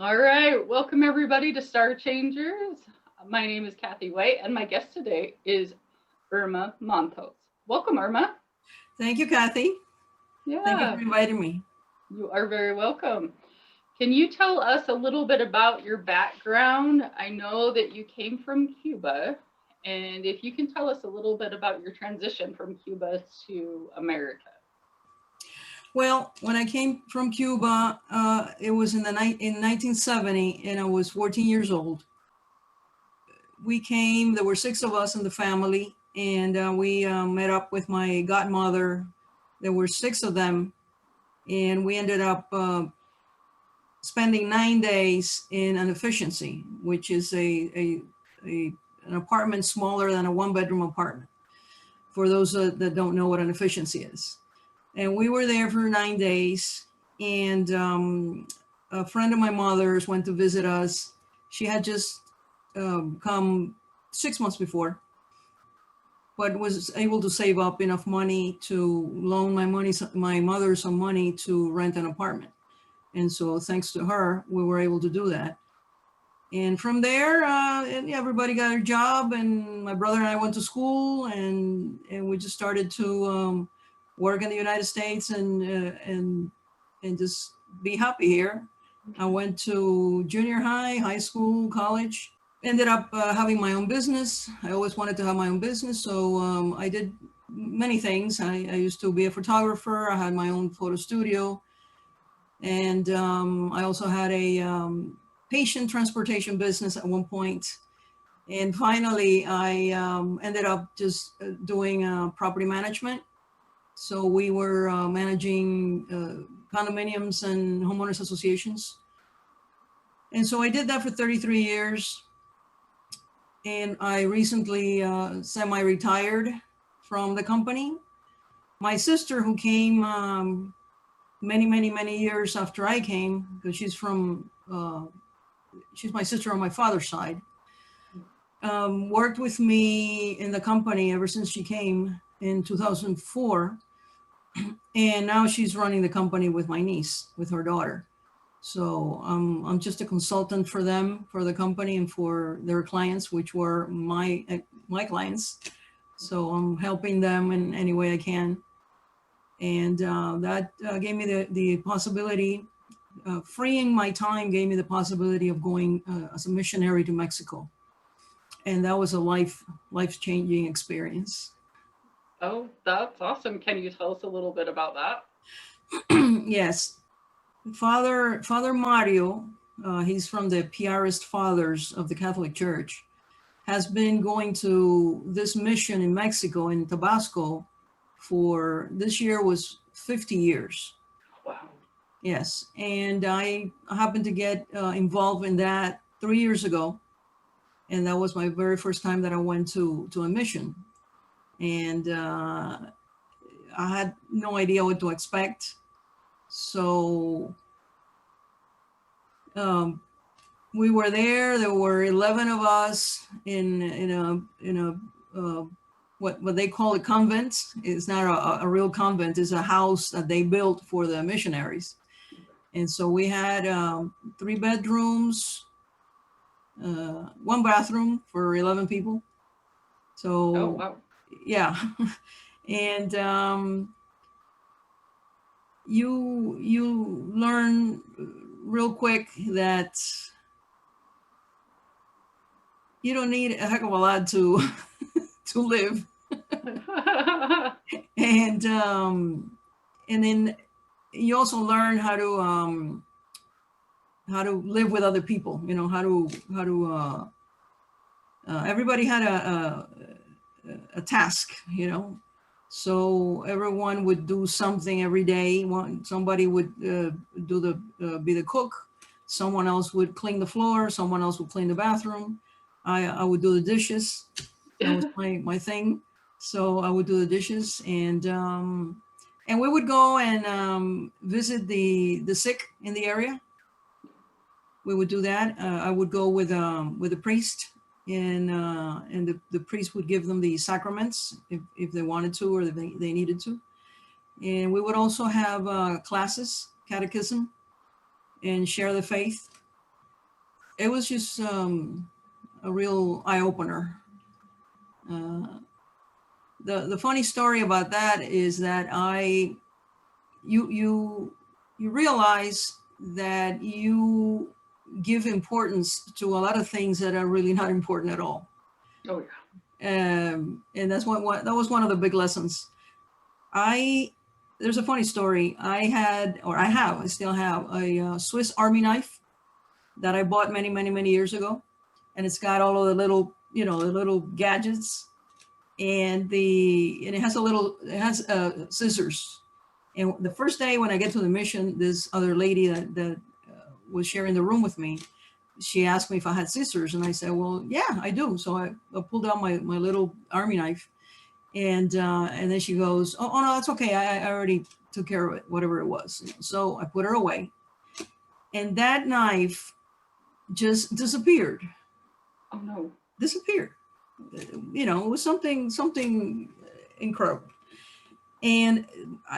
All right, welcome everybody to Star Changers. My name is Kathy White, and my guest today is Irma Matos. Welcome, Irma. Thank you, Kathy. Thank you for Yeah, inviting me. you are very welcome. Can you tell us a little bit about your background? I know that you came from Cuba, and if you can tell us a little bit about your transition from Cuba to America. Well, when I came from Cuba, it was in 1970, and I was 14 years old. We came. There were six of us in the family, and we met up with my godmother. There were six of them, and we ended up spending 9 days in an efficiency, which is a an apartment smaller than a one-bedroom apartment. For those that don't know what an efficiency is. And we were there for 9 days. And a friend of my mother's went to visit us. She had just come 6 months before, but was able to save up enough money to loan my mother some money to rent an apartment. And so thanks to her, we were able to do that. And from there, everybody got a job, and my brother and I went to school, and we just started to work in the United States and just be happy here. I went to junior high, high school, college. Ended up having my own business. I always wanted to have my own business, so I did many things. I used to be a photographer. I had my own photo studio, and I also had a patient transportation business at one point. And finally, I ended up just doing property management. So we were managing condominiums and homeowners associations. And so I did that for 33 years. And I recently semi-retired from the company. My sister, who came many years after I came, because she's my sister on my father's side, worked with me in the company ever since she came in 2004. And now she's running the company with my niece, with her daughter. So I'm just a consultant for them, for the company, and for their clients, which were my clients. So I'm helping them in any way I can. And that gave me the possibility, freeing my time gave me the possibility of going as a missionary to Mexico. And that was a life-changing experience. Oh, that's awesome. Can you tell us a little bit about that? Yes. Father Mario, he's from the Piarist Fathers of the Catholic Church, has been going to this mission in Mexico, in Tabasco, for this year was 50 years. Wow. Yes. And I happened to get involved in that 3 years ago. And that was my very first time that I went to a mission. And I had no idea what to expect. So we were there. There were 11 of us in a what they call a convent. It's not a real convent. It's a house that they built for the missionaries. And so we had 3 bedrooms, one bathroom for 11 people. So, Oh, wow. yeah. And you learn real quick that you don't need a heck of a lot to to live. And then you also learn how to live with other people. You know, how to everybody had a task, you know. So everyone would do something every day. Somebody would be the cook. Someone else would clean the floor. Someone else would clean the bathroom. I would do the dishes. That was my thing. So I would do the dishes, and we would go and visit the sick in the area. We would do that. I would go with a priest, and the priest would give them the sacraments if they wanted to, or if they needed to. And we would also have classes, catechism, and share the faith. it was just a real eye opener. The funny story about that is that you realize that you give importance to a lot of things that are really not important at all. Oh, And that's that was one of the big lessons. There's a funny story. I still have a Swiss Army knife that I bought many years ago, and it's got all of the little, the little gadgets, and it has scissors. And the first day when I get to the mission, this other lady that was sharing the room with me, she asked me if I had scissors, and I said, well, yeah, I do. So I pulled out my little army knife, and then she goes, oh no, that's okay. I already took care of it, whatever it was. So I put her away, and that knife just disappeared. oh no. Disappeared. It was something incredible. And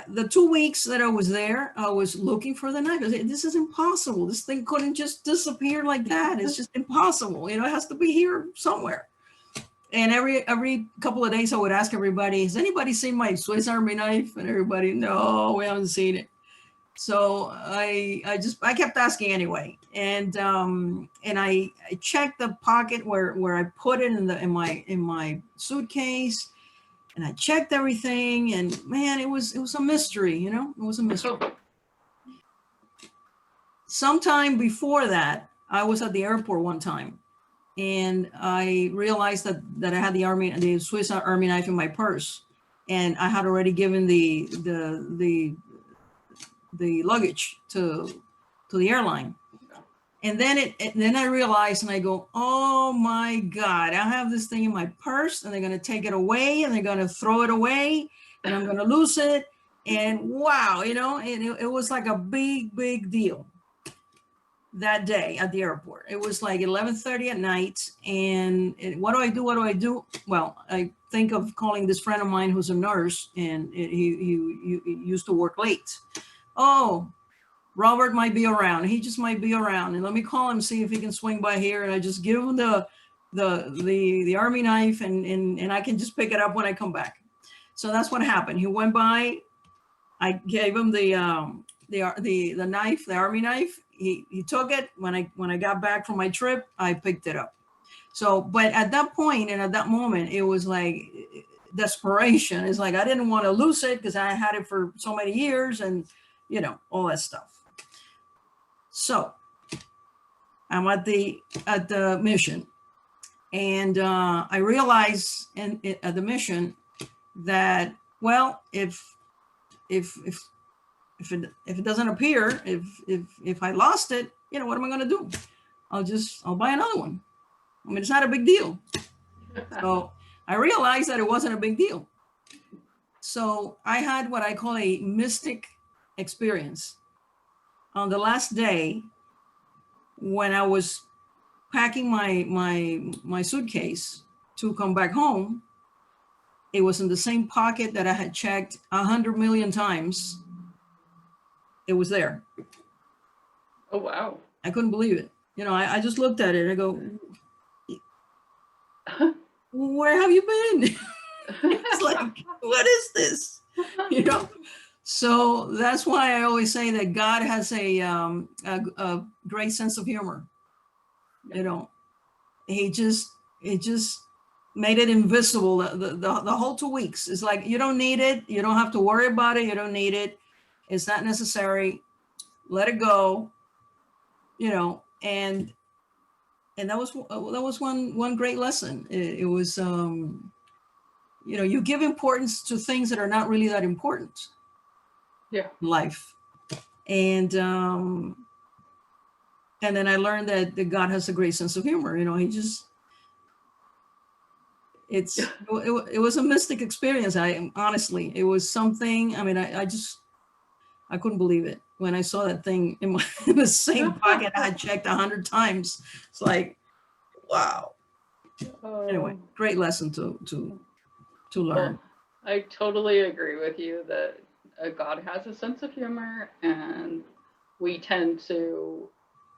the 2 weeks that I was there, I was looking for the knife. I said, this is impossible. This thing couldn't just disappear like that. It's just impossible. It has to be here somewhere. And every couple of days, I would ask everybody, has anybody seen my Swiss Army knife? And everybody, no, we haven't seen it. So I kept asking anyway. And I checked the pocket where I put it in my suitcase. And I checked everything, and man, it was a mystery, it was a mystery. Sometime before that, I was at the airport one time, and I realized that I had the Swiss Army knife in my purse, and I had already given the luggage to the airline. And then I realized, and I go, oh my God, I have this thing in my purse, and they're going to take it away, and they're going to throw it away, and I'm going to lose it. And wow, and it was like a big deal that day at the airport. It was like 11:30 at night. And what do I do? What do I do? Well, I think of calling this friend of mine who's a nurse, and he used to work late. Oh, Robert might be around. He just might be around, and let me call him, see if he can swing by here. And I just give him the army knife, and I can just pick it up when I come back. So that's what happened. He went by. I gave him the knife, the army knife. He took it. When I got back from my trip, I picked it up. So, but at that point and at that moment, it was like desperation. It's like I didn't want to lose it because I had it for so many years, and all that stuff. So I'm at the mission, and I realized at the mission that, well, if it doesn't appear, if I lost it, what am I going to do? I'll buy another one. I mean, it's not a big deal. So I realized that it wasn't a big deal. So I had what I call a mystic experience. On the last day, when I was packing my suitcase to come back home, it was in the same pocket that I had checked 100 million times. It was there. Oh, wow. I couldn't believe it. I just looked at it. I go, where have you been? It's like, what is this? So that's why I always say that God has a great sense of humor. He just made it invisible. The whole 2 weeks. It's like, you don't need it. You don't have to worry about it. You don't need it. It's not necessary. Let it go. And that was one great lesson. It was, you give importance to things that are not really that important. Yeah. Life. And then I learned that God has a great sense of humor. He just, it was a mystic experience. Honestly, it was something. I mean, I couldn't believe it when I saw that thing in the same pocket I had checked 100 times. It's like, wow. Anyway, great lesson to learn. Well, I totally agree with you that God has a sense of humor, and we tend to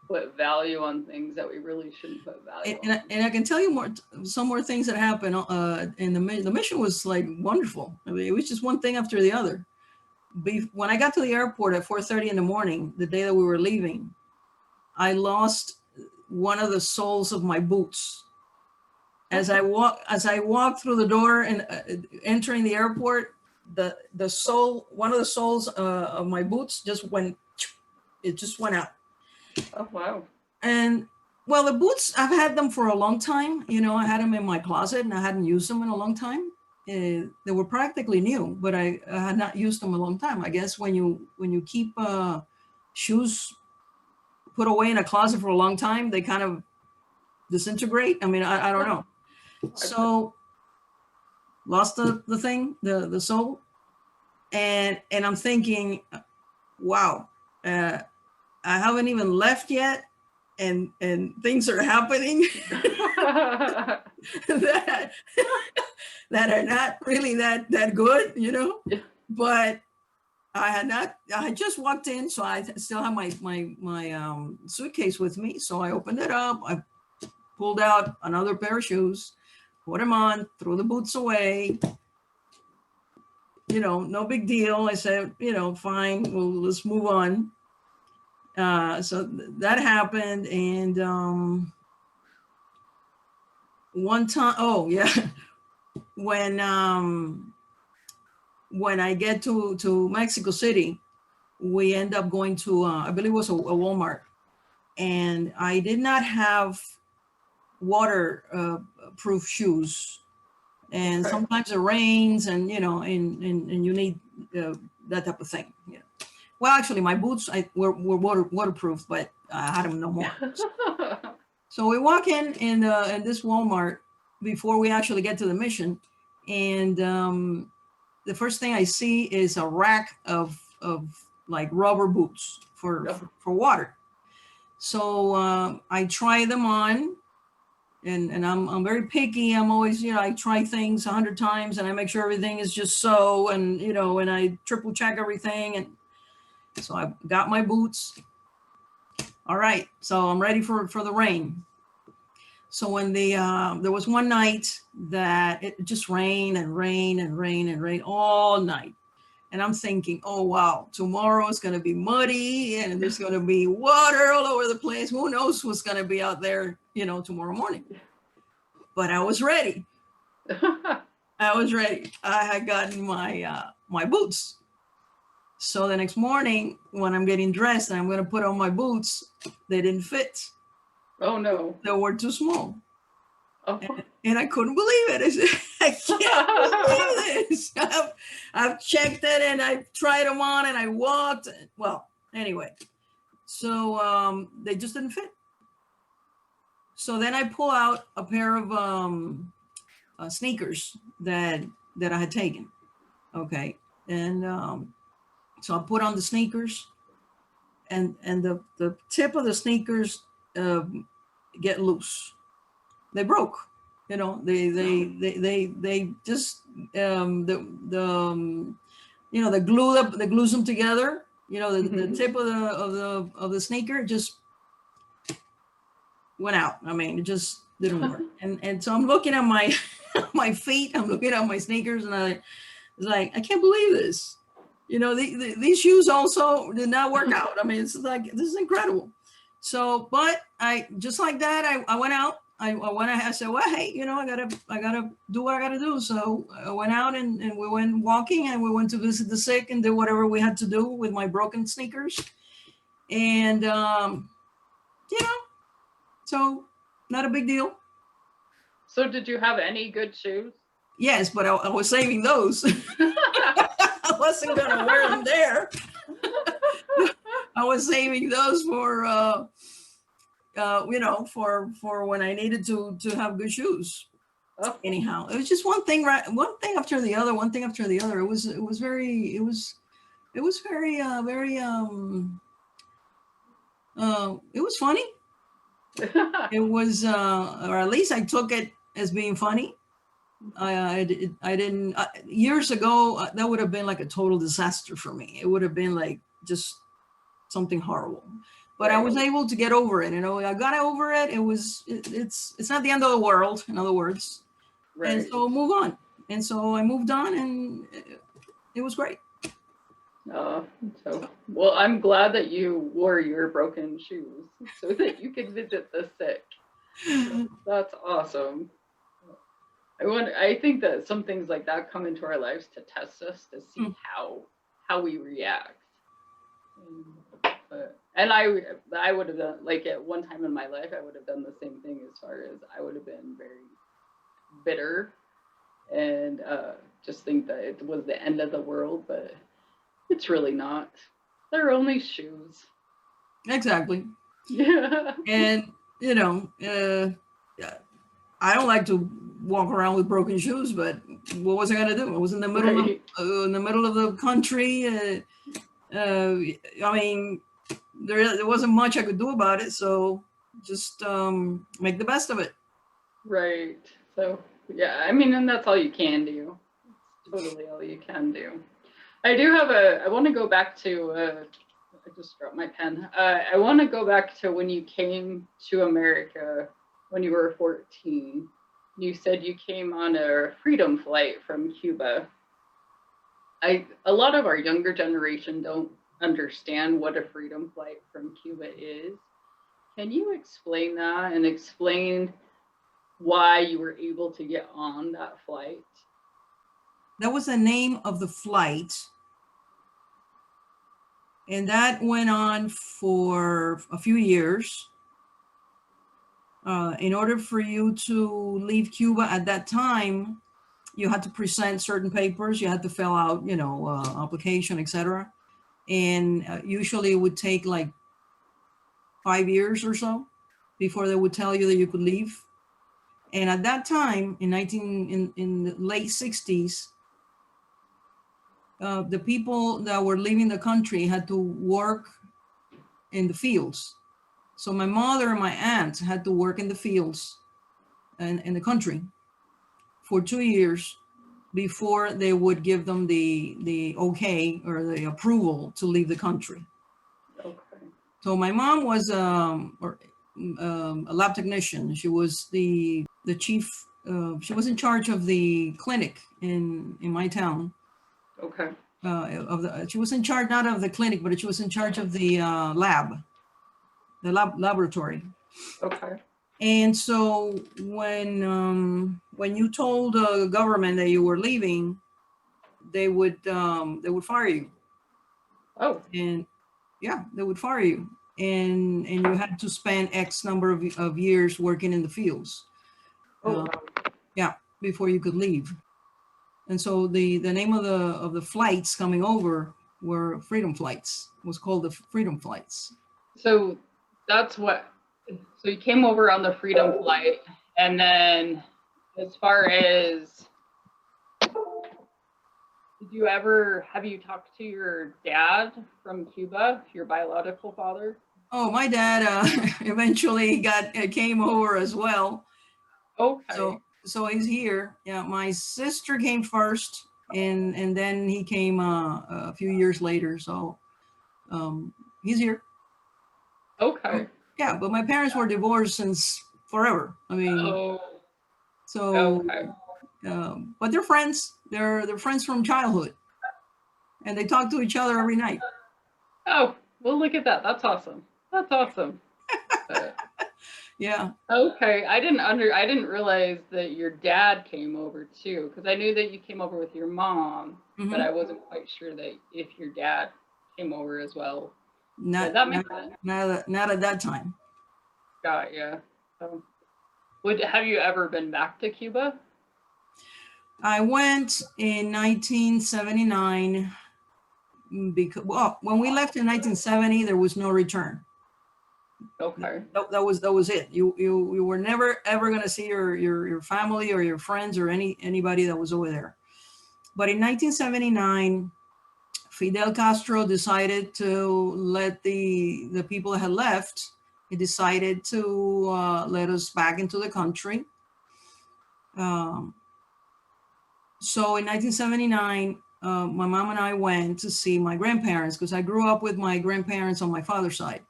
put value on things that we really shouldn't put value on. And I can tell you some more things that happened. And the mission was like wonderful. I mean, it was just one thing after the other. When I got to the airport at 4:30 in the morning, the day that we were leaving, I lost one of the soles of my boots. As I walked through the door and entering the airport, the sole, one of the soles of my boots just went out. Oh, wow. And well, the boots, I've had them for a long time. You know, I had them in my closet and I hadn't used them in a long time. They were practically new, but I had not used them a long time. I guess when you keep shoes put away in a closet for a long time, they kind of disintegrate. I mean, I don't know. So lost the thing, the sole. And I'm thinking, wow, I haven't even left yet. And things are happening that are not really that good, you know. Yeah. But I had just walked in, so I still have my suitcase with me. So I opened it up, I pulled out another pair of shoes, put them on, threw the boots away. You know, no big deal. I said, you know, fine, well, let's move on. So that happened. And one time, oh yeah, when I get to Mexico City, we end up going to, I believe it was a Walmart, and I did not have waterproof shoes. And sometimes it rains, and you know, and you need that type of thing. Yeah. Well, actually, my boots were waterproof, but I had them no more. So we walk in this Walmart before we actually get to the mission, and the first thing I see is a rack of like rubber boots for water. So I try them on. And I'm very picky. I'm always, you know, I try things 100 times and I make sure everything is just so, and, you know, and I triple check everything. And so I got my boots. All right. So I'm ready for the rain. So when there was one night that it just rained and rained and rained and rained all night. And I'm thinking, oh, wow, tomorrow is going to be muddy and there's going to be water all over the place. Who knows what's going to be out there, you know, tomorrow morning. But I was ready. I was ready. I had gotten my boots. So the next morning when I'm getting dressed and I'm going to put on my boots, they didn't fit. Oh, no. They were too small. Oh. And I couldn't believe it. I can't believe this. I've checked it and I tried them on and I walked. Well, anyway, so they just didn't fit. So then I pull out a pair of sneakers that I had taken. Okay. And so I put on the sneakers and the tip of the sneakers get loose. They broke, you know, they just, you know, the glues them together, you know, the tip of the sneaker just went out. I mean, it just didn't work. And so I'm looking at my, my feet, I'm looking at my sneakers and I was like, I can't believe this. You know, these shoes also did not work out. I mean, it's like, this is incredible. So, but I, just like that, I went out. I said, well, hey, you know, I gotta do what I gotta do. So I went out and we went walking and we went to visit the sick and did whatever we had to do with my broken sneakers. And, you know, so not a big deal. So did you have any good shoes? Yes, but I was saving those. I wasn't gonna wear them there. I was saving those for, you know, for when I needed to have good shoes. Oh. Anyhow, it was just one thing after the other, one thing after the other. It was very, it was funny. It was, or at least I took it as being funny. I didn't, years ago, that would have been like a total disaster for me. It would have been like just something horrible. but I Right. was able to get over it. I got over it. It's not the end of the world, in other words. And Right. so move on. And so I moved on, and it was great. Uh, so, well, I'm glad that you wore your broken shoes so that you could visit the sick. That's awesome. I think that some things like that come into our lives to test us to see how we react. And I would have done, like, at one time in my life I would have done the same thing, as far as I would have been very bitter and just think that it was the end of the world, but it's really not. They're only shoes. Exactly. Yeah. And, I don't like to walk around with broken shoes, but what was I going to do? I was in the middle Right. of the country. I mean, there wasn't much I could do about it. So just make the best of it. Right. So yeah, I mean, and that's all you can do. It's totally all you can do. I want to go back to, I just dropped my pen. I want to go back to when you came to America when you were 14. You said you came on a freedom flight from Cuba. A lot of our younger generation don't understand what a freedom flight from Cuba is. Can you explain that and explain why you were able to get on that flight? That was the name of the flight. And that went on for a few years. In order for you to leave Cuba at that time, you had to present certain papers. You had to fill out, application, etc. And usually it would take like 5 years or so before they would tell you that you could leave. And at that time, in the late 60s, the people that were leaving the country had to work in the fields. So my mother and my aunt had to work in the fields and in the country for 2 years before they would give them the okay or the approval to leave the country. Okay. So my mom was a lab technician. She was the chief. She was in charge of the clinic in my town. Okay. She was in charge not of the clinic, but she was in charge of the laboratory. Okay. And so when you told the government that you were leaving, they would fire you. Oh. And yeah, they would fire you, and you had to spend X number of years working in the fields. Oh. Yeah, before you could leave. And so the name of the flights coming over were freedom flights. It was called the freedom flights. So that's what. So you came over on the freedom flight, and then as far as, have you talked to your dad from Cuba, your biological father? Oh, my dad eventually came over as well. Okay. So he's here. Yeah, my sister came first, and then he came a few years later. So he's here. Okay. Yeah, but my parents were divorced since forever. I mean, Oh. so Okay. but they're friends. They're friends from childhood, and they talk to each other every night. Oh, well, look at that. That's awesome. That's awesome. Yeah. Okay, I didn't realize that your dad came over too, because I knew that you came over with your mom, but I wasn't quite sure that if your dad came over as well. Not That makes sense. not at that time. Got yeah. Have you ever been back to Cuba? I went in 1979 because, well, when we left in 1970, there was no return. Okay. That was it. You were never ever going to see your family or your friends or anybody that was over there. But in 1979, Fidel Castro decided to let the people that had left. He decided to let us back into the country. So in 1979, my mom and I went to see my grandparents, because I grew up with my grandparents on my father's side.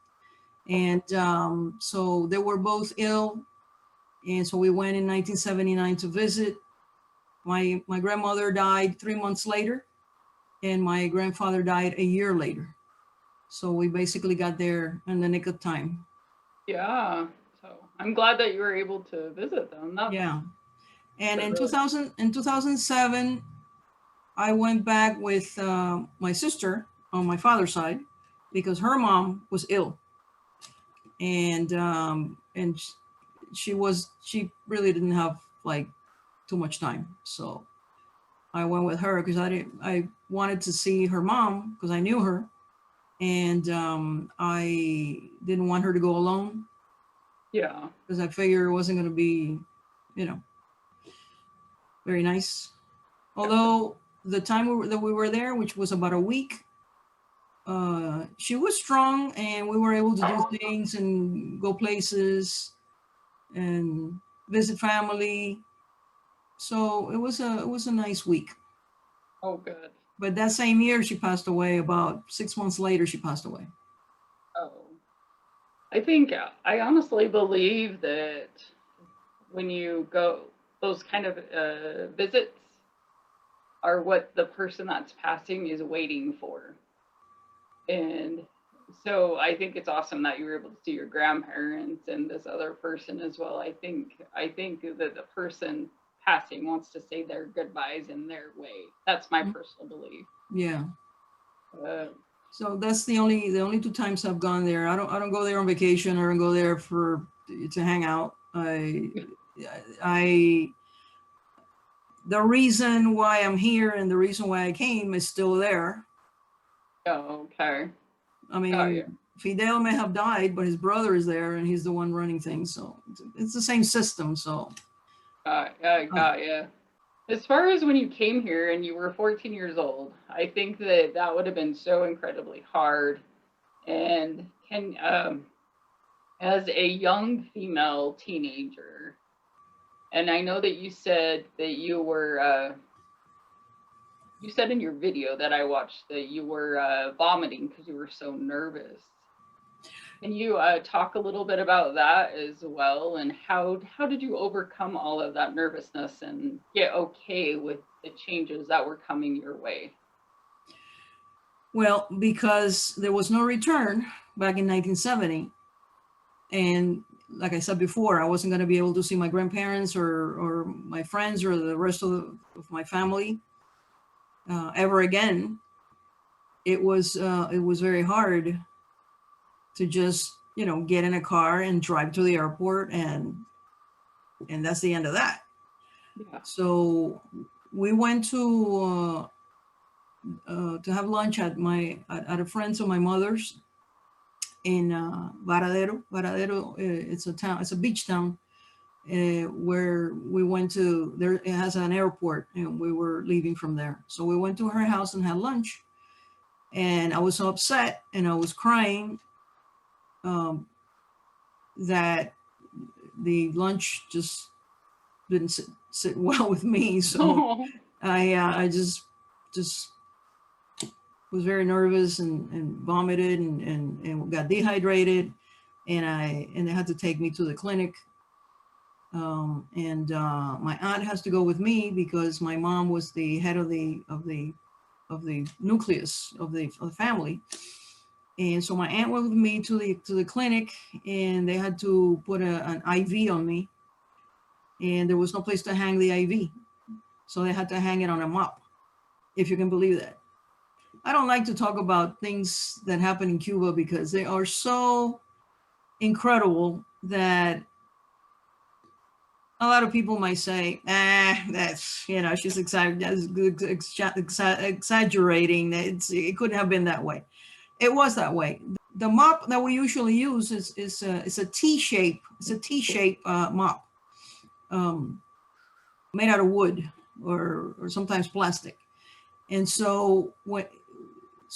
And so they were both ill. And so we went in 1979 to visit. My grandmother died 3 months later, and my grandfather died a year later. So we basically got there in the nick of time. Yeah. So I'm glad that you were able to visit them. Yeah. And in Really 2007, I went back with my sister on my father's side because her mom was ill, and she really didn't have like too much time. So I went with her because I wanted to see her mom because I knew her, and I didn't want her to go alone yeah. because I figured it wasn't going to be, you know, very nice. Although the time that we were there, which was about a week, she was strong, and we were able to do things and go places and visit family. So it was a nice week. Oh, good. But that same year, she passed away. About 6 months later, she passed away. Oh, I think I honestly believe that when you go, those kind of visits are what the person that's passing is waiting for. And so I think it's awesome that you were able to see your grandparents and this other person as well. I think that the person passing wants to say their goodbyes in their way. That's my personal belief. Yeah. Uh, So that's the only two times I've gone there. I don't go there on vacation. I don't go there to hang out. I the reason why I'm here and the reason why I came is still there. oh, okay. I Got you. mean, Fidel may have died, but his brother is there and he's the one running things. So it's the same system. So uh, Got you. As far as when you came here and you were 14 years old, I think that that would have been so incredibly hard. And can as a young female teenager, and I know that you said that you said in your video that I watched that you were vomiting because you were so nervous. Can you talk a little bit about that as well, and how did you overcome all of that nervousness and get okay with the changes that were coming your way? well, because there was no return back in 1970, and like I said before, I wasn't going to be able to see my grandparents or my friends or the rest of my family ever again. It was very hard to just get in a car and drive to the airport, and that's the end of that. Yeah. So we went to have lunch at a friend's of my mother's in Varadero. Varadero, it's a town, it's a beach town where we went to. There it has an airport, and we were leaving from there. So we went to her house and had lunch, and I was so upset and I was crying um, that the lunch just didn't sit well with me. So Oh, I just was very nervous and vomited and got dehydrated, and they had to take me to the clinic. And my aunt has to go with me because my mom was the head of the nucleus of the family. And so my aunt went with me to the clinic, and they had to put an IV on me, and there was no place to hang the IV, so they had to hang it on a mop, if you can believe that. I don't like to talk about things that happen in Cuba because they are so incredible that a lot of people might say, that's, she's exaggerating. It couldn't have been that way. It was that way. The mop that we usually use is a T shape. It's a T shape mop, made out of wood or sometimes plastic. And so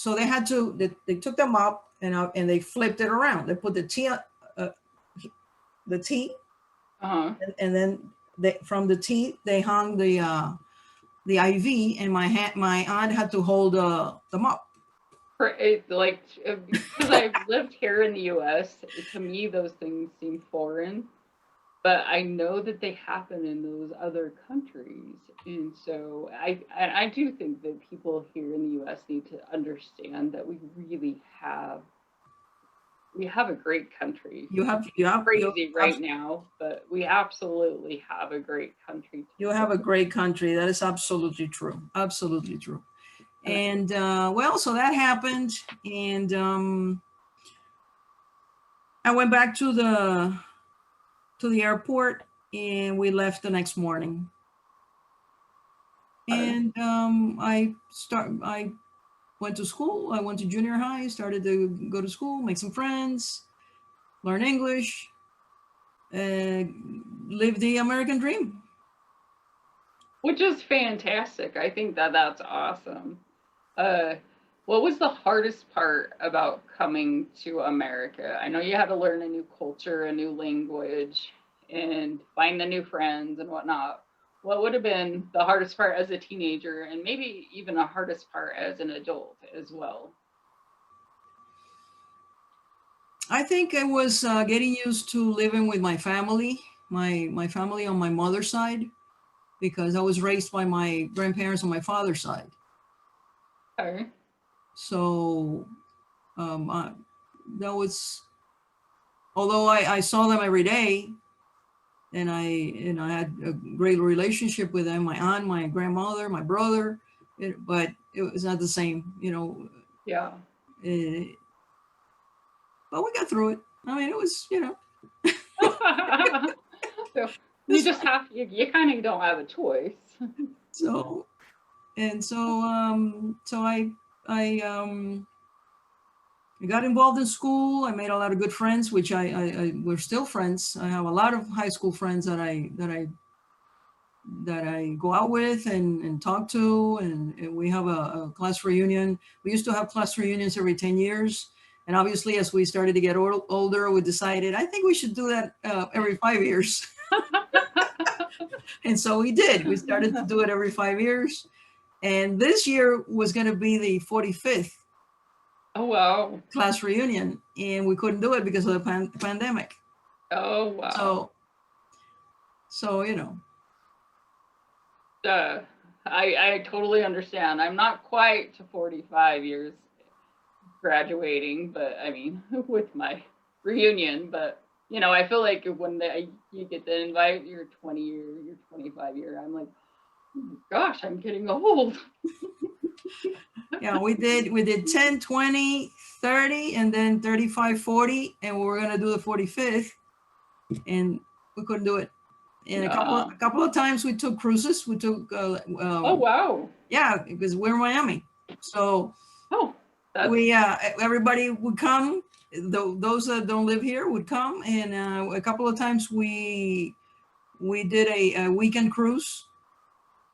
they had to they took the mop and they flipped it around. They put the T, uh-huh. and then from the T they hung the IV, and my aunt had to hold the mop. Like, because I've lived here in the U.S., to me those things seem foreign, but I know that they happen in those other countries, and so I do think that people here in the U.S. need to understand that we have a great country. You It's have, you have, crazy right now, but we absolutely have a great country to you live have a great country. That is absolutely true. Absolutely true. in. And well, so that happened, and I went back to the airport, and we left the next morning. And I went to school. I went to junior high, started to go to school, make some friends, learn English, live the American dream. Which is fantastic. I think that that's awesome. Uh, what was the hardest part about coming to America? I know you had to learn a new culture, a new language, and find the new friends and whatnot. What would have been the hardest part as a teenager, and maybe even the hardest part as an adult as well? I think it was getting used to living with my family, my family on my mother's side, because I was raised by my grandparents on my father's side. Okay. So I, that was, although I saw them every day, and I had a great relationship with them, my aunt, my grandmother, my brother, but it was not the same, Yeah. uh, but we got through it. I mean, it was, So you it's just fine. you kind of don't have a choice. So, and so, so I I got involved in school. I made a lot of good friends, which we're still friends. I have a lot of high school friends that I go out with and talk to, and we have a class reunion. We used to have class reunions every 10 years. And obviously, as we started to get older, we decided, I think we should do that every 5 years. And so we did. We started to do it every 5 years. And this year was going to be the 45th Oh wow. class reunion, and we couldn't do it because of the pandemic. Oh wow. So, so Uh, I totally understand. I'm not quite to 45 years graduating, but I mean, with my reunion, but I feel like when you get the invite, you're 20 year, you're 25 year. I'm like, oh gosh, I'm getting old. yeah, we did 10, 20, 30, and then 35, 40, and we were going to do the 45th, and we couldn't do it. And a couple Yeah. a couple of times we took cruises. We took Oh wow. yeah, because we're in Miami. So Oh, that's we everybody would come. Those that don't live here would come, and a couple of times we did a weekend cruise.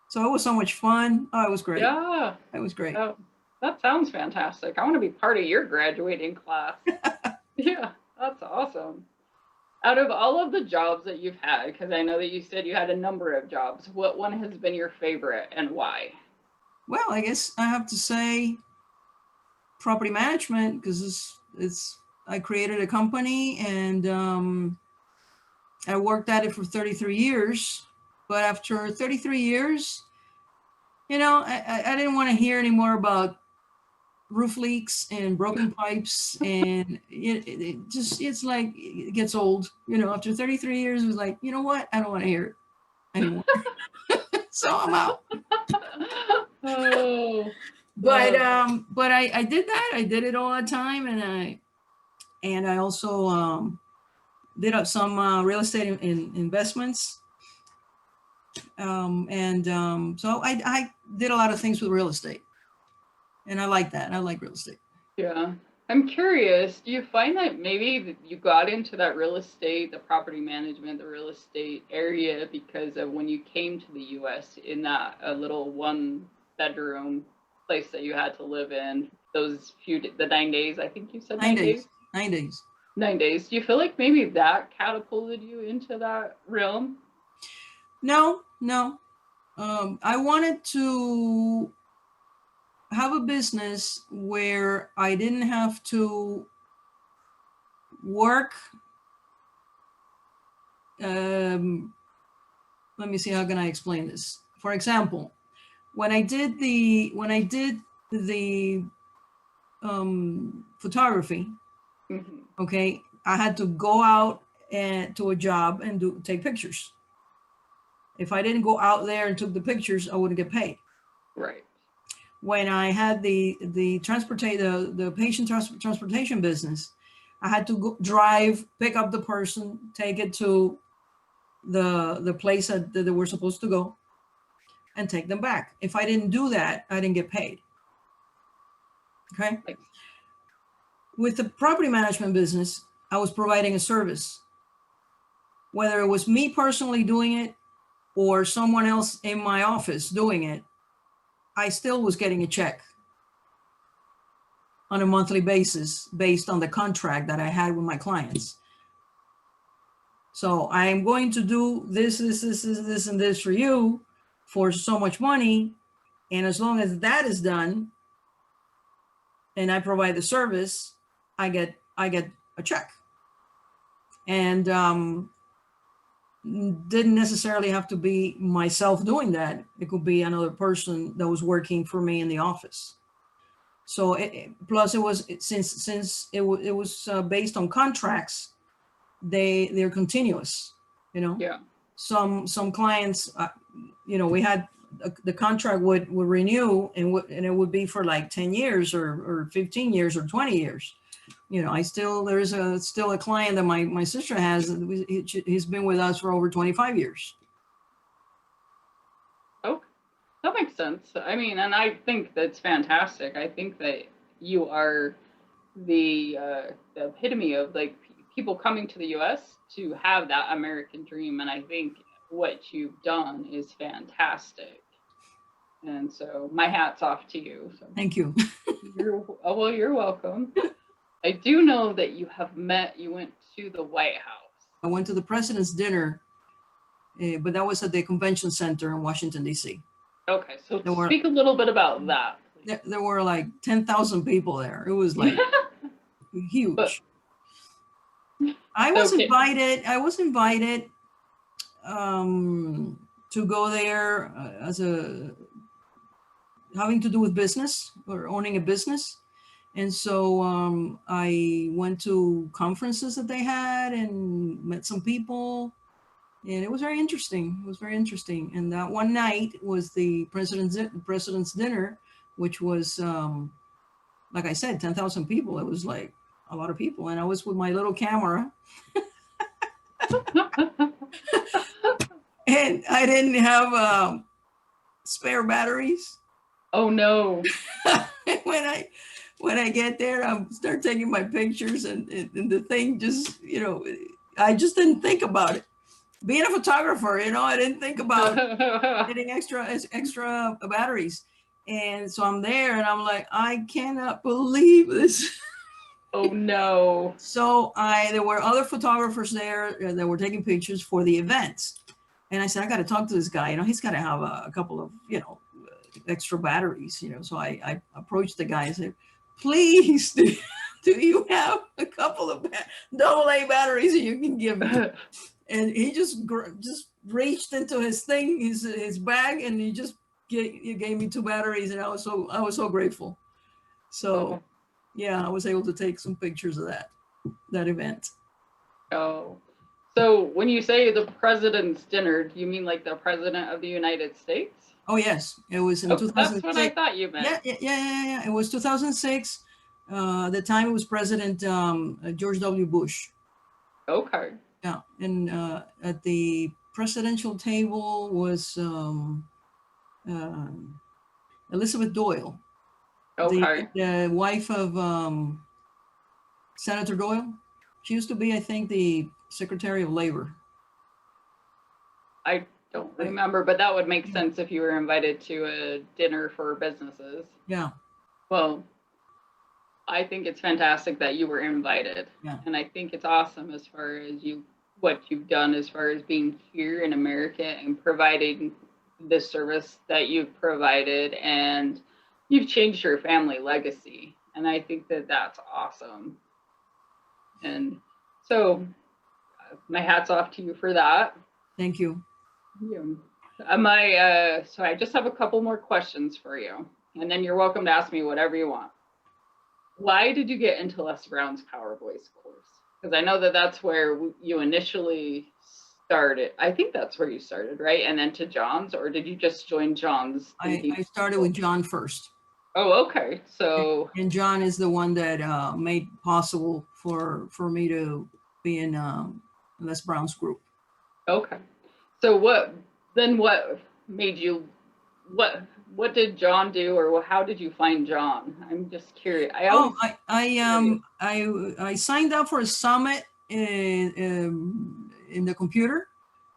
So it was so much fun. Oh, it was great. yeah. It was great. Oh, that sounds fantastic. I want to be part of your graduating class. Yeah, that's awesome. Out of all of the jobs that you've had, because I know that you said you had a number of jobs, what one has been your favorite and why? Well, I guess I have to say property management, because it's I created a company, and I worked at it for 33 years. But after 33 years, I didn't want to hear anymore about roof leaks and broken pipes, and it's like it gets old. After 33 years, it was like, you know what? I don't want to hear it anymore. So I'm out. Oh, But oh, but I did that. I did it all the time, and I also did up some real estate in investments. And so I did a lot of things with real estate, and I like that. I like real estate. yeah. I'm curious, do you find that maybe you got into that real estate, the property management, the real estate area because of when you came to the US in that a little one bedroom place that you had to live in the 9 days, I think you said Nine 9 days? days. 9 days. 9 days. Do you feel like maybe that catapulted you into that realm? No, no. I wanted to have a business where I didn't have to work. Let me see, how can I explain this? For example, when I did the photography, Mhm. okay, I had to go out and to a job and take pictures. If I didn't go out there and took the pictures, I wouldn't get paid. Right. When I had the patient transportation business, I had to go, drive, pick up the person, take it to the place that they were supposed to go, and take them back. If I didn't do that, I didn't get paid. Okay. Like, With the property management business, I was providing a service. Whether it was me personally doing it or someone else in my office doing it, I still was getting a check on a monthly basis based on the contract that I had with my clients. So I am going to do this, and this for you for so much money. And as long as that is done and I provide the service, I get a check. And didn't necessarily have to be myself doing that. It could be another person that was working for me in the office. So plus it was, since it was based on contracts, they're continuous, you know. yeah. Some clients, we had the contract would renew and it would be for like 10 years or 15 years or 20 years. There's still a client that my sister has. He's been with us for over 25 years. Oh, that makes sense. I mean, and I think that's fantastic. I think that you are the epitome of like people coming to the U.S. to have that American dream, and I think what you've done is fantastic. And so my hat's off to you. So Thank you. you're welcome. I do know that you went to the White House. I went to the president's dinner, but that was at the convention center in Washington, D.C. Okay, so speak a little bit about that. There were like 10,000 people there. It was like huge. But, I was invited to go there as having to do with business or owning a business. And so I went to conferences that they had and met some people, and it was very interesting. It was very interesting. And that one night was the president's dinner, which was, like I said, 10,000 people. It was like a lot of people. And I was with my little camera. And I didn't have spare batteries. Oh no. When I get there, I start taking my pictures, and the thing just, I just didn't think about it. Being a photographer, I didn't think about getting extra batteries. And so I'm there and I'm like, I cannot believe this. Oh no. So there were other photographers there that were taking pictures for the events. And I said, I got to talk to this guy. He's got to have a couple of, extra batteries, So I approached the guy and said, please, do you have a couple of AA batteries that you can give me? And he just reached into his thing, his bag, and he gave me 2 batteries, and I was so grateful. So, yeah, I was able to take some pictures of that event. Oh, so when you say the president's dinner, do you mean like the president of the United States? Oh yes, it was in 2006. That's what I thought you meant. Yeah. It was 2006. At the time, it was President George W. Bush. Okay. Yeah, and at the presidential table was Elizabeth Doyle, Okay. the wife of Senator Doyle. She used to be, I think, the Secretary of Labor. I don't remember, but that would make sense if you were invited to a dinner for businesses. Yeah. Well, I think it's fantastic that you were invited. Yeah. And I think it's awesome as far as what you've done as far as being here in America and providing the service that you've provided. And you've changed your family legacy, and I think that that's awesome. And so, my hat's off to you for that. Thank you. Yeah. So I just have a couple more questions for you, and then you're welcome to ask me whatever you want. Why did you get into Les Brown's Power Voice course? Because I know that that's where you initially started. I think that's where you started, right? And then to John's, or did you just join John's thinking? I started with John first. Oh, okay. So, And John is the one that made possible for me to be in Les Brown's group. okay. So what made you, what, what did John do, or how did you find John? I'm just curious. I signed up for a summit in the computer,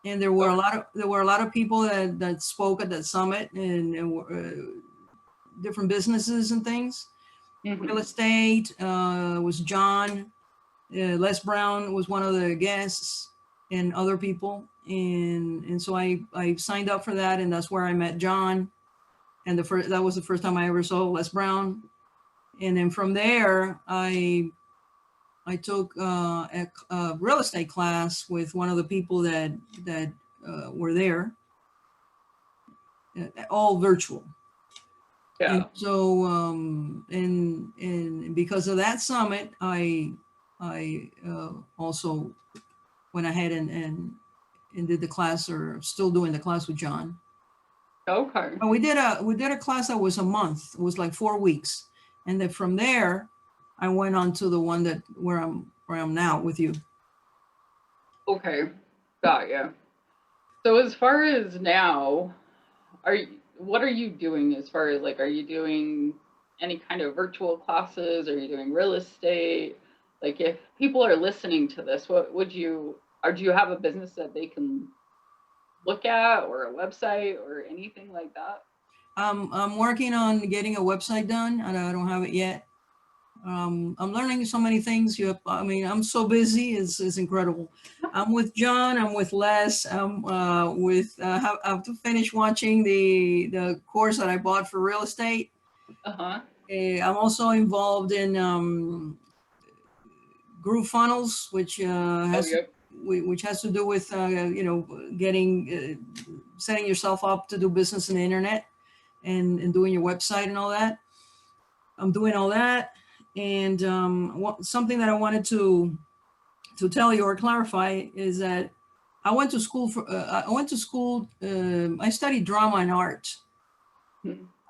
and there were a lot of people that spoke at that summit, and different businesses and things. Real estate was John. Les Brown was one of the guests, and other people, and so I signed up for that, and that's where I met John. And that was the first time I ever saw Les Brown. And then from there, I took a real estate class with one of the people that were there, all virtual. Yeah. And so, and because of that summit, I also went ahead and did the class, or still doing the class with John. Okay. But we did a class that was a month. It was like 4 weeks, and then from there, I went on to the one where I'm now with you. Okay, got you. So as far as now, what are you doing as far as, like, are you doing any kind of virtual classes? Are you doing real estate? Like, if people are listening to this, what would you, or do you have a business that they can look at, or a website, or anything like that? I'm working on getting a website done, and I don't have it yet. I'm learning so many things. I mean, I'm so busy. It's incredible. I'm with John. I'm with Les. I'm I have to finish watching the course that I bought for real estate. Uh-huh. I'm also involved in group funnels, which which has to do with getting setting yourself up to do business on the internet, and doing your website and all that. I'm doing all that. And something that I wanted to tell you or clarify is that I went to school I studied drama and art.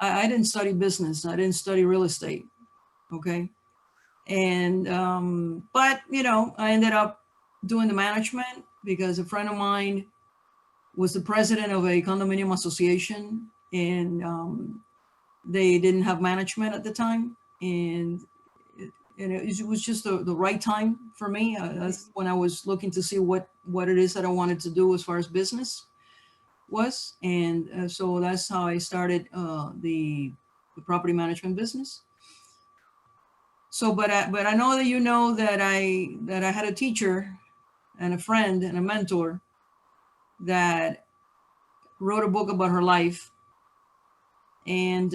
I didn't study business. I didn't study real estate. Okay. And but I ended up doing the management because a friend of mine was the president of a condominium association, and they didn't have management at the time, and it was just the right time for me. That's when I was looking to see what it is that I wanted to do as far as business was, and so that's how I started the property management business. So, but I know that that I had a teacher and a friend and a mentor that wrote a book about her life, and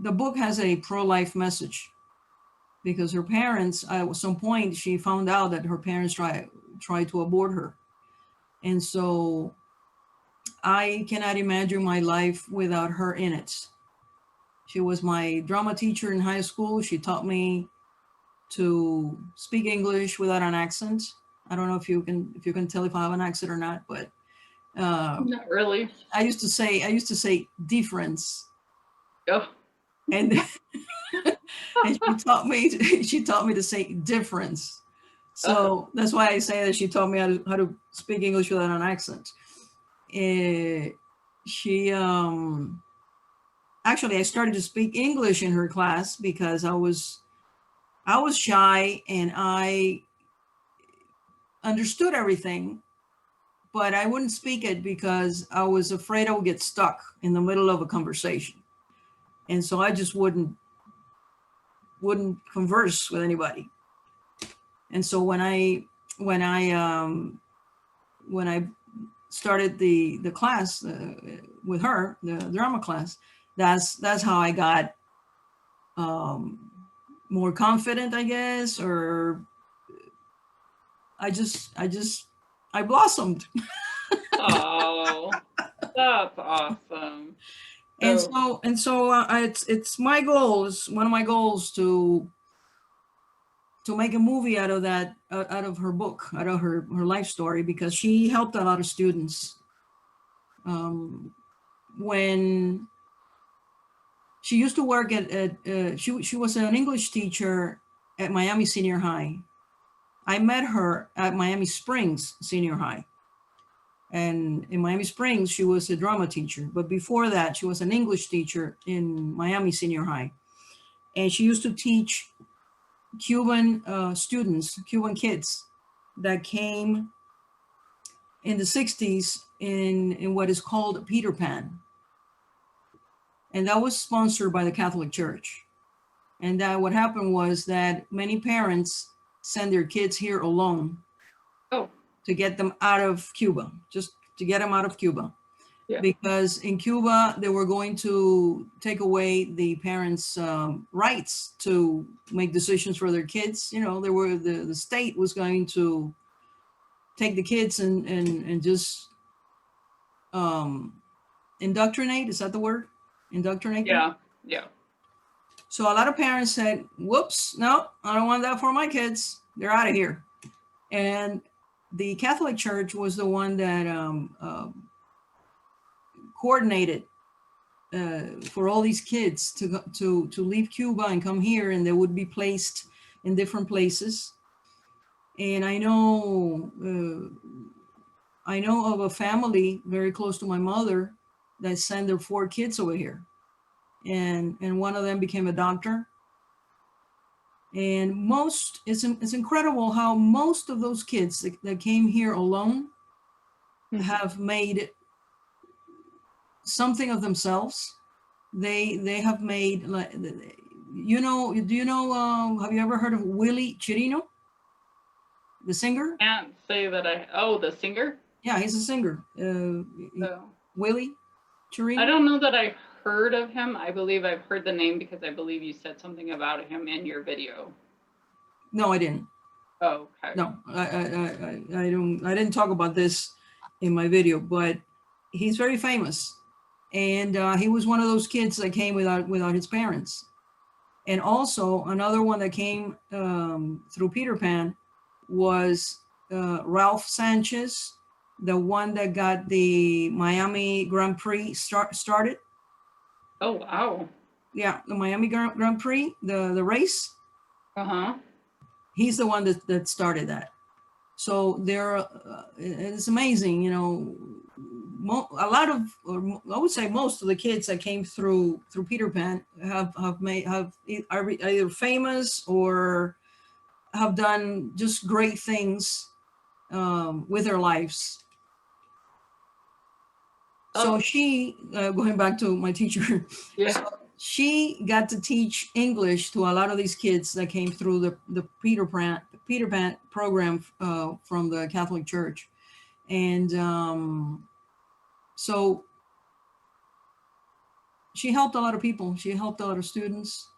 the book has a pro-life message, because her parents, at some point, she found out that her parents tried to abort her. And so I cannot imagine my life without her in it. She was my drama teacher in high school. She taught me to speak English without an accent. I don't know if you can tell if I have an accent or not, but not really. I used to say difference. Oh. And and she taught me to say difference. So that's why I say that she taught me how to speak English without an accent. She actually, I started to speak English in her class because I was shy, and I understood everything, but I wouldn't speak it because I was afraid I would get stuck in the middle of a conversation. And so I just wouldn't converse with anybody. And so when I started the class with her, the drama class, that's how I got more confident, I guess, or I blossomed. Oh, that's awesome. And So, so it's my goal, it's one of my goals to make a movie out of that, out of her book, out of her life story, because she helped a lot of students. When she used to work she was an English teacher at Miami Senior High. I met her at Miami Springs Senior High. And in Miami Springs, she was a drama teacher. But before that, she was an English teacher in Miami Senior High. And she used to teach Cuban students, Cuban kids that came in the 60s in what is called Peter Pan. And that was sponsored by the Catholic Church. And that what happened was that many parents send their kids here alone oh, to get them out of Cuba, just to get them out of Cuba. yeah. Because in Cuba, they were going to take away the parents' rights to make decisions for their kids. You know, the state was going to take the kids and just indoctrinate. Is that the word? Indoctrinate them? Yeah. Yeah. So a lot of parents said, whoops, no, I don't want that for my kids. They're out of here. And the Catholic Church was the one that coordinated for all these kids to leave Cuba and come here, and they would be placed in different places. And I know of a family very close to my mother that sent their 4 kids over here, and one of them became a doctor. And it's incredible how most of those kids that came here alone have made something of themselves. They have made, like, you know, do you know, have you ever heard of Willie Chirino, the singer? Can't say that the singer? Yeah, he's a singer. So, Willie I Chirino? don't know that I've heard of him. I believe I've heard the name because I believe you said something about him in your video. No, I didn't. Oh, okay. No, I didn't talk about this in my video, but he's very famous. And he was one of those kids that came without his parents. And also another one that came through Peter Pan was Ralph Sanchez, the one that got the Miami Grand Prix started. Oh, wow. Yeah, the Miami Grand Prix, the race. Uh-huh. He's the one that started that. So it's amazing, you know. A lot of, or I would say most of the kids that came through Peter Pan are either famous or have done just great things with their lives. So Oh, she, going back to my teacher, yeah. so she got to teach English to a lot of these kids that came through the Peter Pan program from the Catholic Church. And so she helped a lot of people. She helped a lot of students.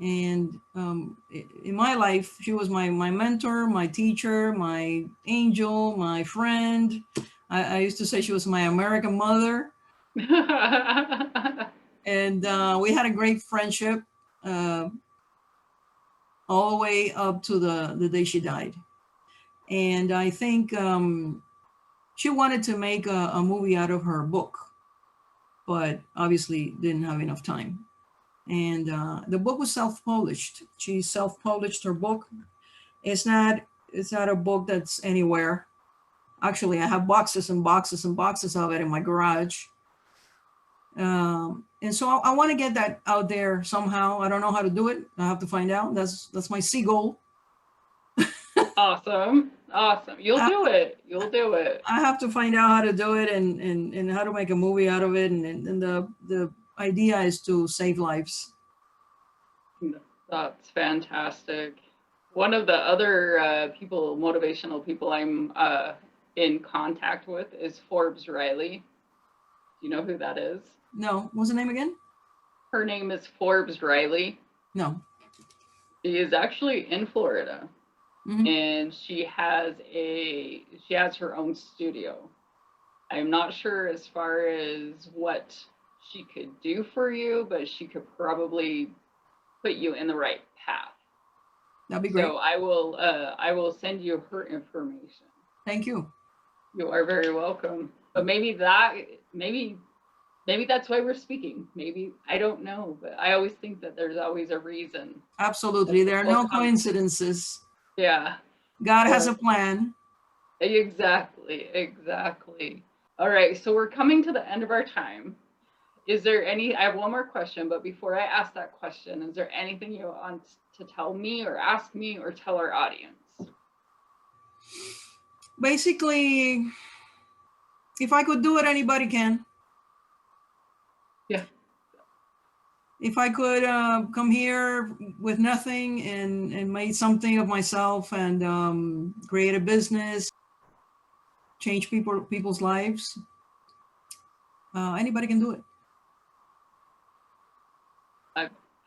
And in my life, she was my mentor, my teacher, my angel, my friend. I used to say she was my American mother. And we had a great friendship all the way up to the day she died. And I think she wanted to make a movie out of her book, but obviously didn't have enough time. And the book was self-published. She self-published her book. It's not a book that's anywhere. Actually, I have boxes and boxes and boxes of it in my garage. And so I want to get that out there somehow. I don't know how to do it. I have to find out. That's my C goal. Awesome. Awesome. You'll do it. You'll do it. I have to find out how to do it and how to make a movie out of it. And the idea is to save lives. That's fantastic. One of the other motivational people I'm in contact with is Forbes Riley. Do you know who that is? No, what's the name again? Her name is Forbes Riley. No. She is actually in Florida, Mhm. and she has her own studio. I'm not sure as far as what she could do for you, but she could probably put you in the right path. That'd be great. So I will send you her information. Thank you. You are very welcome. But maybe that's why we're speaking. Maybe I don't know, but I always think that there's always a reason. Absolutely. There are no People come- coincidences. Yeah, God has a plan. exactly. All right, so we're coming to the end of our time. Is there any, I have one more question, but before I ask that question, is there anything you want to tell me or ask me or tell our audience? Basically, if I could do it, anybody can. Yeah. If I could come here with nothing and made something of myself and create a business, change people's lives, anybody can do it.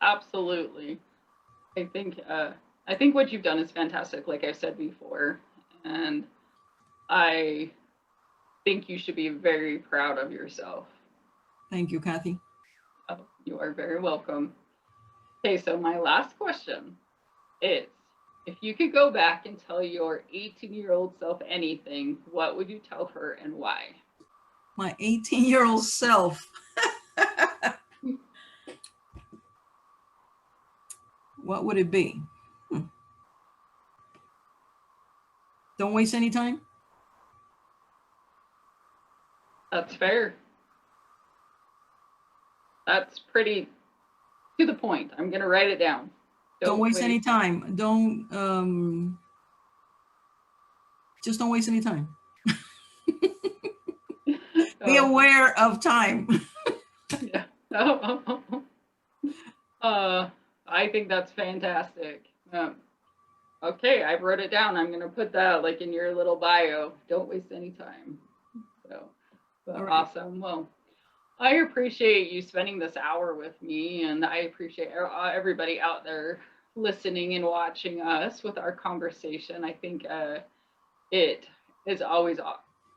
Absolutely. I think what you've done is fantastic, like I've said before, and I think you should be very proud of yourself. Thank you, Kathy. Oh, you are very welcome. Okay, so my last question is, if you could go back and tell your 18-year-old self anything, what would you tell her and why? My 18-year-old self. What would it be? Don't waste any time. That's fair. That's pretty to the point. I'm going to write it down. Don't waste any time. Just don't waste any time. Be aware of time. Yeah. I think that's fantastic. Okay, I wrote it down. I'm gonna put that like in your little bio. Don't waste any time. So, but All right. awesome. Well, I appreciate you spending this hour with me, and I appreciate everybody out there listening and watching us with our conversation. I think it is always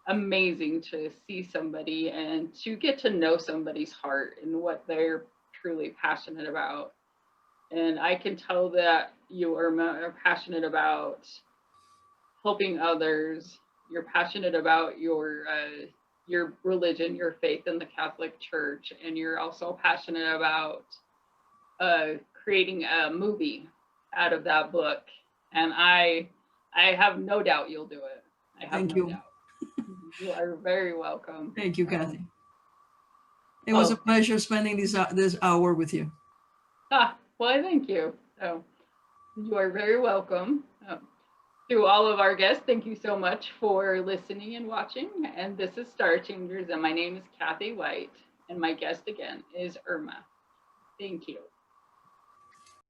amazing to see somebody and to get to know somebody's heart and what they're truly passionate about. And I can tell that you are passionate about helping others. You're passionate about your religion, your faith in the Catholic Church, and you're also passionate about creating a movie out of that book. And I have no doubt you'll do it. I have Thank no you. doubt. You are very welcome. Thank you, Kathy. It was a pleasure spending this hour with you. Well, thank you. So you are very welcome. To all of our guests, thank you so much for listening and watching. And this is Star Changers, and my name is Kathy White, and my guest again is Irma. Thank you.